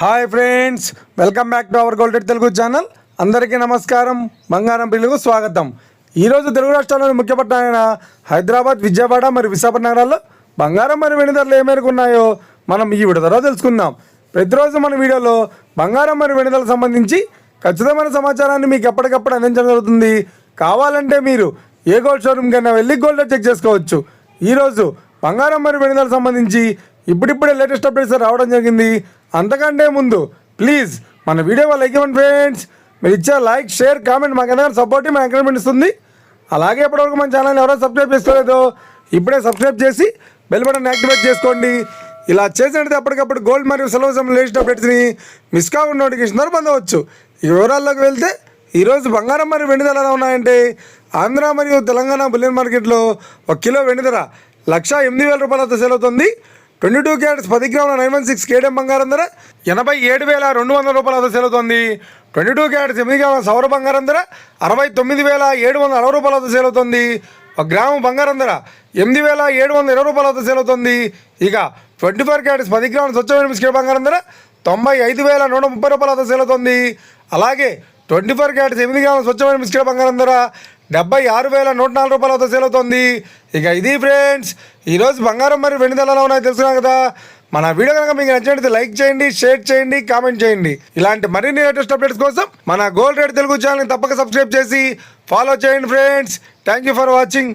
Hi friends, welcome back to our golden Telugu channel. అందరికీ నమస్కారం. బంగారం పిల్లకు స్వాగతం. ఈరోజు తెలుగు రాష్ట్రాల్లోని ముఖ్య పట్టణాలైన హైదరాబాద్, విజయవాడ మరియు విశాఖపట్నం నగరాల్లో బంగారం మరియు వెండి ధరలు ఏ మేరకు ఉన్నాయో మనం ఈ వీడియో ద్వారా తెలుసుకుందాం. ప్రతిరోజు మన వీడియోలో బంగారం మరియు వెండి ధరలకు సంబంధించి ఖచ్చితమైన సమాచారాన్ని మీకు ఎప్పటికప్పుడు అందించడం జరుగుతుంది. కావాలంటే మీరు ఏ గోల్డ్ షోరూమ్ కన్నా వెళ్ళి గోల్డ్ చెక్ చేసుకోవచ్చు. ఈరోజు బంగారం మరియు వెండి ధరలకు సంబంధించి ఇప్పుడిప్పుడే లేటెస్ట్ అప్డేట్స్ రావడం జరిగింది. అంతకంటే ముందు ప్లీజ్ మన వీడియో లైక్ ఇవ్వండి ఫ్రెండ్స్. మీరు ఇచ్చే లైక్, షేర్, కామెంట్ మాకు ఎంతగానో సపోర్ట్, మా ఎంకరేజ్మెంట్ ఇస్తుంది. అలాగే ఇప్పటివరకు మన ఛానల్ ఎవరో సబ్స్క్రైబ్ చేసుకోలేదో ఇప్పుడే సబ్స్క్రైబ్ చేసి బెల్ బటన్ యాక్టివేట్ చేసుకోండి. ఇలా చేసినట్టు అప్పటికప్పుడు గోల్డ్ మరియు సిల్వర్ లేటెస్ట్ అప్డేట్స్ని మిస్ కాకుండా నోటిఫికేషన్ ద్వారా పొందవచ్చు. ఈ వివరాల్లోకి వెళ్తే ఈరోజు బంగారం మరియు వెండి ధర ఎలా ఉన్నాయంటే, ఆంధ్ర మరియు తెలంగాణ బులియన్ మార్కెట్లో 1 కిలో వెండి ధర 1,08,000 రూపాయలతో సేల్ అవుతుంది. 22 క్యారెట్స్ 10 గ్రాముల 916 కేడియం బంగారం ధర 87,200 రూపాయలతో సేల్ అవుతుంది. 22 క్యారెట్స్ 8 గ్రాముల సౌర బంగారం ధర 69,760 రూపాయలతో సేల్ అవుతుంది. 1 గ్రాము బంగారం ధర 8,720 రూపాయలతో సేల్ అవుతుంది. ఇక 24 క్యారెట్స్ 10 గ్రాముల స్వచ్ఛమైన బిస్కెట్ బంగారం ధర 95,130 రూపాయలతో సేల్ అవుతుంది. అలాగే 24 క్యారెట్స్ 8 గ్రాముల స్వచ్ఛమైన బిస్కెట్ బంగారం ధర 76,104 రూపాయలతో సేల్ అవుతుంది. ఇక ఇది ఫ్రెండ్స్, ఈరోజు బంగారం మరియు వెండి ధరలు ఉన్నాయో తెలుసుకున్నాం కదా. మన వీడియో కనుక మీకు నచ్చినట్లయితే లైక్ చేయండి, షేర్ చేయండి, కామెంట్ చేయండి. ఇలాంటి మరిన్ని లేటెస్ట్ అప్డేట్స్ కోసం మన గోల్డ్ రేట్ తెలుగు ఛానల్ని తప్పక సబ్స్క్రైబ్ చేసి ఫాలో చేయండి friends. Thank you for watching.